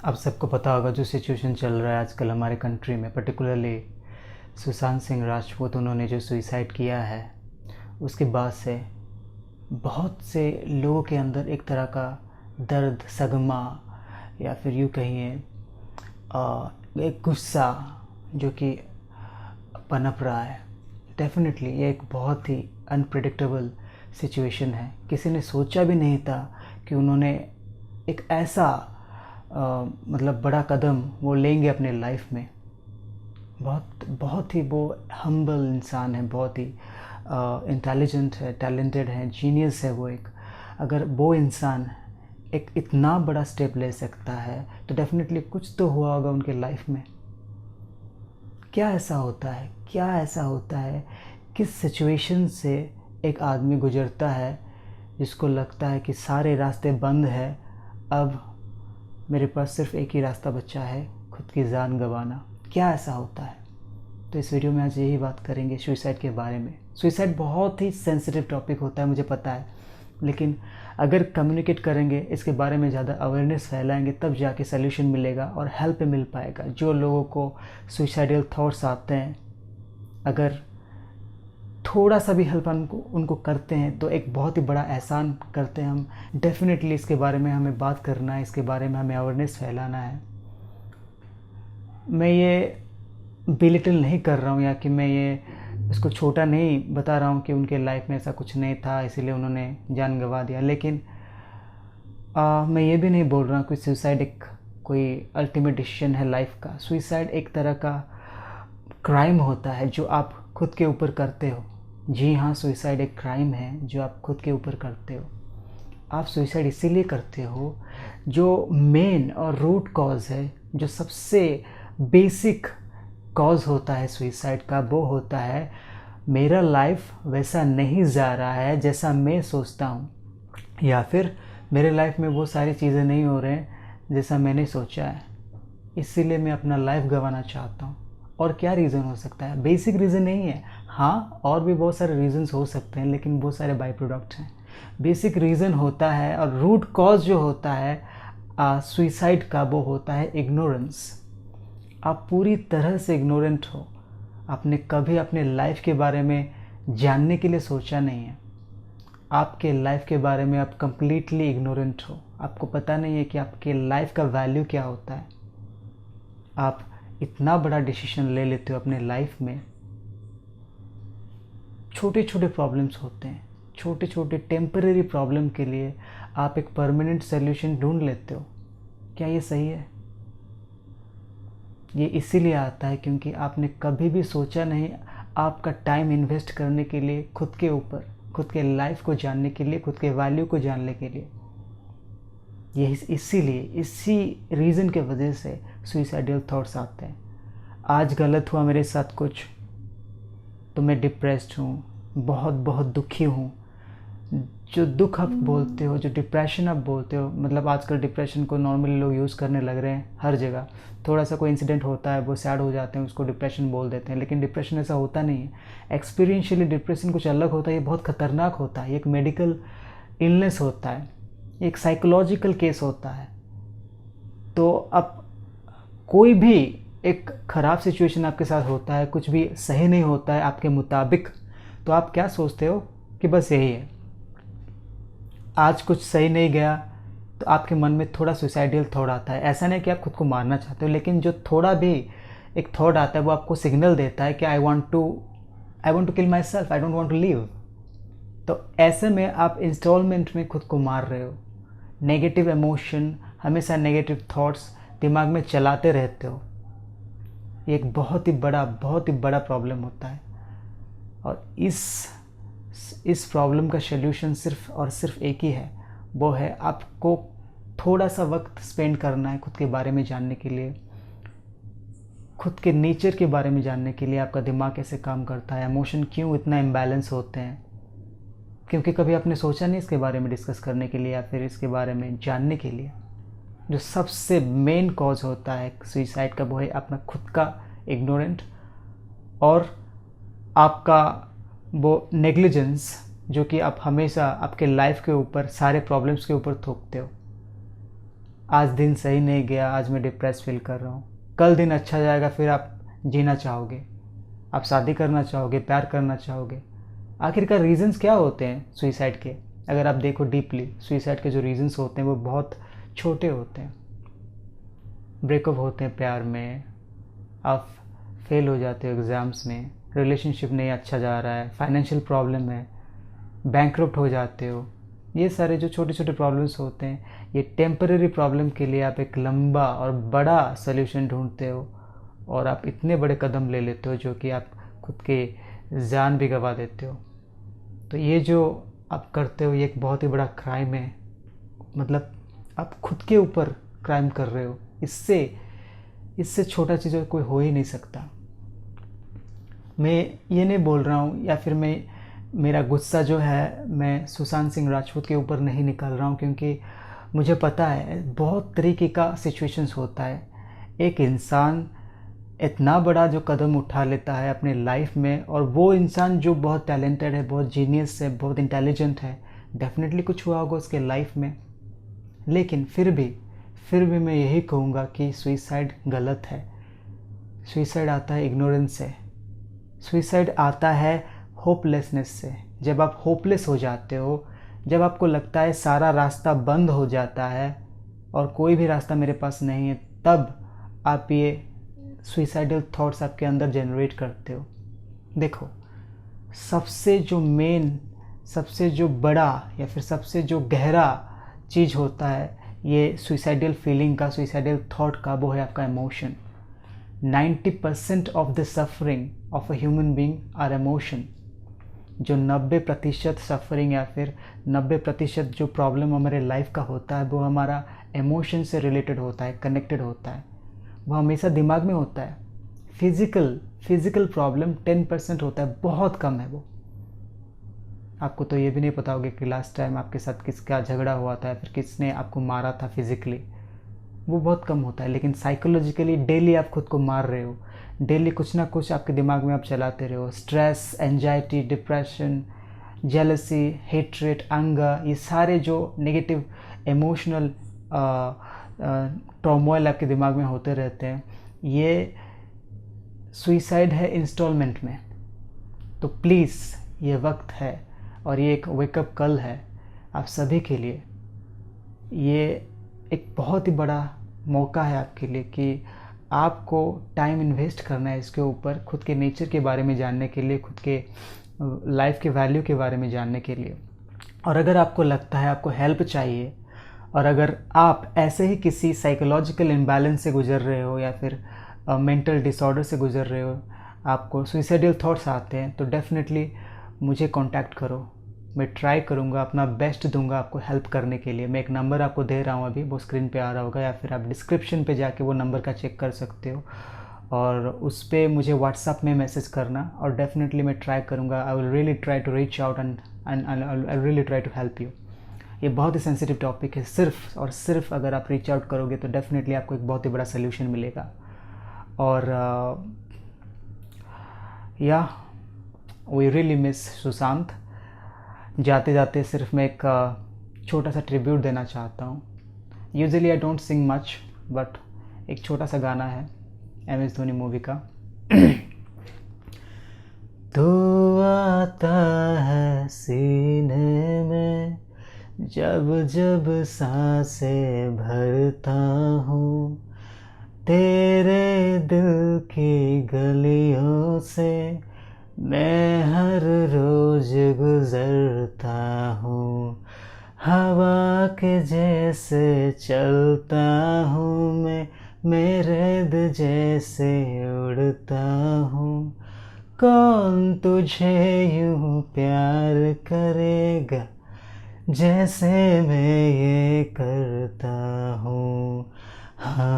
आप सबको पता होगा जो सिचुएशन चल रहा है आजकल हमारे कंट्री में, पर्टिकुलरली सुशांत सिंह राजपूत उन्होंने जो सुसाइड किया है, उसके बाद से बहुत से लोगों के अंदर एक तरह का दर्द, सदमा या फिर यूँ कहिए एक गुस्सा जो कि पनप रहा है। डेफिनेटली ये एक बहुत ही अनप्रेडिक्टेबल सिचुएशन है। किसी ने सोचा भी नहीं था कि उन्होंने एक ऐसा मतलब बड़ा कदम वो लेंगे अपने लाइफ में। बहुत बहुत ही वो हम्बल इंसान है, बहुत ही इंटेलिजेंट है, टैलेंटेड है, जीनियस है वो एक। अगर वो इंसान एक इतना बड़ा स्टेप ले सकता है तो डेफिनेटली कुछ तो हुआ होगा उनके लाइफ में। क्या ऐसा होता है, क्या ऐसा होता है, किस सिचुएशन से एक आदमी गुजरता है जिसको लगता है कि सारे रास्ते बंद है, अब मेरे पास सिर्फ एक ही रास्ता बचा है, खुद की जान गंवाना। क्या ऐसा होता है? तो इस वीडियो में आज यही बात करेंगे सुसाइड के बारे में। सुसाइड बहुत ही सेंसिटिव टॉपिक होता है, मुझे पता है, लेकिन अगर कम्युनिकेट करेंगे, इसके बारे में ज़्यादा अवेयरनेस फैलाएंगे, तब जाके सल्यूशन मिलेगा और हेल्प मिल पाएगा। जो लोगों को सुसाइडल थॉट्स आते हैं, अगर थोड़ा सा भी हेल्प उनको करते हैं तो एक बहुत ही बड़ा एहसान करते हैं हम। डेफिनेटली इसके बारे में हमें बात करना है, इसके बारे में हमें अवेयरनेस फैलाना है। मैं ये बिलिटल नहीं कर रहा हूँ या कि मैं ये इसको छोटा नहीं बता रहा हूँ कि उनके लाइफ में ऐसा कुछ नहीं था इसीलिए उन्होंने जान गंवा दिया, लेकिन मैं ये भी नहीं बोल रहा कि सुसाइड एक कोई अल्टीमेट डिसीजन है लाइफ का। सुसाइड एक तरह का क्राइम होता है जो आप खुद के ऊपर करते हो। जी हाँ, सुसाइड एक क्राइम है जो आप खुद के ऊपर करते हो। आप सुसाइड इसीलिए करते हो, जो मेन और रूट कॉज है, जो सबसे बेसिक कॉज होता है सुसाइड का, वो होता है मेरा लाइफ वैसा नहीं जा रहा है जैसा मैं सोचता हूँ, या फिर मेरे लाइफ में वो सारी चीज़ें नहीं हो रहे हैं जैसा मैंने सोचा है, इसीलिए मैं अपना लाइफ गंवाना चाहता हूँ। और क्या रीज़न हो सकता है? बेसिक रीज़न नहीं है, हाँ और भी बहुत सारे रीज़न्स हो सकते हैं, लेकिन बहुत सारे बाई प्रोडक्ट्स हैं। बेसिक रीज़न होता है और रूट कॉज जो होता है सुसाइड का, वो होता है इग्नोरेंस। आप पूरी तरह से इग्नोरेंट हो। आपने कभी अपने लाइफ के बारे में जानने के लिए सोचा नहीं है। आपके लाइफ के बारे में आप कंप्लीटली इग्नोरेंट हो। आपको पता नहीं है कि आपके लाइफ का वैल्यू क्या होता है। आप इतना बड़ा डिसीजन ले लेते हो अपने लाइफ में। छोटे छोटे प्रॉब्लम्स होते हैं, छोटे छोटे टेम्परेरी प्रॉब्लम के लिए आप एक परमानेंट सॉल्यूशन ढूंढ लेते हो। क्या ये सही है? ये इसीलिए आता है क्योंकि आपने कभी भी सोचा नहीं आपका टाइम इन्वेस्ट करने के लिए खुद के ऊपर, खुद के लाइफ को जानने के लिए, खुद के वैल्यू को जानने के लिए। ये इसीलिए, इसी रीज़न के वजह से सुइसाइडल थॉट्स आते हैं। आज गलत हुआ मेरे साथ कुछ तो मैं डिप्रेस्ड हूँ, बहुत बहुत दुखी हूँ। जो दुख आप बोलते हो, जो डिप्रेशन आप बोलते हो, मतलब आजकल डिप्रेशन को नॉर्मली लोग यूज़ करने लग रहे हैं हर जगह। थोड़ा सा कोई इंसिडेंट होता है वो सैड हो जाते हैं, उसको डिप्रेशन बोल देते हैं, लेकिन डिप्रेशन ऐसा होता नहीं है। एक्सपीरियंशियली डिप्रेशन कुछ अलग होता है, ये बहुत ख़तरनाक होता है, ये एक मेडिकल इलनेस होता है, एक साइकोलॉजिकल केस होता है। तो अब कोई भी एक ख़राब सिचुएशन आपके साथ होता है, कुछ भी सही नहीं होता है आपके मुताबिक, तो आप क्या सोचते हो कि बस यही है। आज कुछ सही नहीं गया तो आपके मन में थोड़ा सुसाइडल थॉट आता है। ऐसा नहीं कि आप खुद को मारना चाहते हो, लेकिन जो थोड़ा भी एक थॉट आता है वो आपको सिग्नल देता है कि I want to kill myself, I don't want to live. तो ऐसे में आप इंस्टॉलमेंट में खुद को मार रहे हो। नेगेटिव इमोशन, हमेशा नेगेटिव थॉट्स दिमाग में चलाते रहते हो। ये एक बहुत ही बड़ा प्रॉब्लम होता है। और इस प्रॉब्लम का सल्यूशन सिर्फ और सिर्फ एक ही है, वो है आपको थोड़ा सा वक्त स्पेंड करना है खुद के बारे में जानने के लिए, खुद के नेचर के बारे में जानने के लिए, आपका दिमाग कैसे काम करता है, इमोशन क्यों इतना इम्बैलेंस होते हैं। क्योंकि कभी आपने सोचा नहीं इसके बारे में डिस्कस करने के लिए या फिर इसके बारे में जानने के लिए। जो सबसे मेन कॉज होता है सुसाइड का, वो है अपना खुद का इग्नोरेंट और आपका वो नेग्लिजेंस, जो कि आप हमेशा आपके लाइफ के ऊपर, सारे प्रॉब्लम्स के ऊपर थोपते हो। आज दिन सही नहीं गया, आज मैं डिप्रेस फील कर रहा हूँ, कल दिन अच्छा जाएगा, फिर आप जीना चाहोगे, आप शादी करना चाहोगे, प्यार करना चाहोगे। आखिरकार रीज़न्स क्या होते हैं सुइसाइड के? अगर आप देखो डीपली, सुइसाइड के जो रीज़न्स होते हैं वो बहुत छोटे होते हैं। ब्रेकअप होते हैं प्यार में, आप फेल हो जाते हो एग्ज़ाम्स में, रिलेशनशिप नहीं अच्छा जा रहा है, फाइनेंशियल प्रॉब्लम है, बैंकरप्ट हो जाते हो। ये सारे जो छोटे छोटे प्रॉब्लम्स होते हैं, ये टेम्पररी प्रॉब्लम के लिए आप एक लंबा और बड़ा सल्यूशन ढूंढते हो और आप इतने बड़े कदम ले लेते हो जो कि आप खुद के जान भी गंवा देते हो। तो ये जो आप करते हो ये एक बहुत ही बड़ा क्राइम है। मतलब आप खुद के ऊपर क्राइम कर रहे हो। इससे छोटा चीज़ कोई हो ही नहीं सकता। मैं ये नहीं बोल रहा हूँ या फिर मेरा गुस्सा जो है मैं सुशांत सिंह राजपूत के ऊपर नहीं निकाल रहा हूँ, क्योंकि मुझे पता है बहुत तरीके का सिचुएशंस होता है। एक इंसान इतना बड़ा जो कदम उठा लेता है अपने लाइफ में, और वो इंसान जो बहुत टैलेंटेड है, बहुत जीनियस है, बहुत इंटेलिजेंट है, डेफिनेटली कुछ हुआ होगा उसके लाइफ में। लेकिन फिर भी मैं यही कहूँगा कि सुइसाइड गलत है। सुइसाइड आता है इग्नोरेंस से, सुइसाइड आता है होपलेसनेस से। जब आप होपलेस हो जाते हो, जब आपको लगता है सारा रास्ता बंद हो जाता है और कोई भी रास्ता मेरे पास नहीं है, तब आप ये सुइसाइडल थॉट्स आपके अंदर जनरेट करते हो। देखो, सबसे जो बड़ा या फिर सबसे जो गहरा चीज़ होता है ये सुइसाइडल फीलिंग का, सुइसाइडल थॉट का, वो है आपका emotion. 90% of the suffering of a human being are emotion. जो 90% सफरिंग या फिर 90% जो प्रॉब्लम हमारे लाइफ का होता है वो हमारा इमोशन से रिलेटेड होता है, कनेक्टेड होता है। वो हमेशा दिमाग में होता है। फिज़िकल प्रॉब्लम 10% होता है, बहुत कम है वो। आपको तो ये भी नहीं पता होगा कि लास्ट टाइम आपके साथ किसका झगड़ा हुआ था, फिर किसने आपको मारा था फिज़िकली, वो बहुत कम होता है। लेकिन साइकोलॉजिकली डेली आप खुद को मार रहे हो, डेली कुछ ना कुछ आपके दिमाग में आप चलाते रहे हो। Stress, anxiety, depression, jealousy, hatred, anger, ये सारे जो नेगेटिव इमोशनल टर्मोइल आपके दिमाग में होते रहते हैं, ये सुइसाइड है इंस्टॉलमेंट में। तो प्लीज़ ये वक्त है और ये एक वेकअप कॉल है आप सभी के लिए। ये एक बहुत ही बड़ा मौका है आपके लिए कि आपको टाइम इन्वेस्ट करना है इसके ऊपर, खुद के नेचर के बारे में जानने के लिए, खुद के लाइफ के वैल्यू के बारे में जानने के लिए। और अगर आपको लगता है आपको हेल्प चाहिए, और अगर आप ऐसे ही किसी साइकोलॉजिकल इम्बैलेंस से गुज़र रहे हो या फिर मेंटल डिसऑर्डर से गुज़र रहे हो, आपको सुइसाइडल थॉट्स आते हैं, तो डेफिनेटली मुझे कांटेक्ट करो। मैं ट्राई करूँगा, अपना बेस्ट दूंगा आपको हेल्प करने के लिए। मैं एक नंबर आपको दे रहा हूँ अभी, वो स्क्रीन पे आ रहा होगा, या फिर आप डिस्क्रिप्शन पे जाके वो नंबर का चेक कर सकते हो और उस पर मुझे व्हाट्सएप में मैसेज करना, और डेफिनेटली मैं ट्राई करूँगा। I will really try to reach out and I really try to help you. ये बहुत ही सेंसिटिव टॉपिक है। सिर्फ और सिर्फ अगर आप रीच आउट करोगे तो डेफिनेटली आपको एक बहुत ही बड़ा सोल्यूशन मिलेगा। और या वी रियली मिस सुशांत। जाते जाते सिर्फ मैं एक छोटा सा ट्रिब्यूट देना चाहता हूँ। Usually I don't sing much, but एक छोटा सा गाना है MS धोनी मूवी का। तू आता है सीने में जब जब सांसें भरता हूँ, तेरे दिल की गलियों से मैं हर रोज गुजरता हूँ। हवा के जैसे चलता हूँ मैं, मेरे जैसे उड़ता हूँ। कौन तुझे यूं प्यार करेगा जैसे मैं ये करता हूँ। हाँ,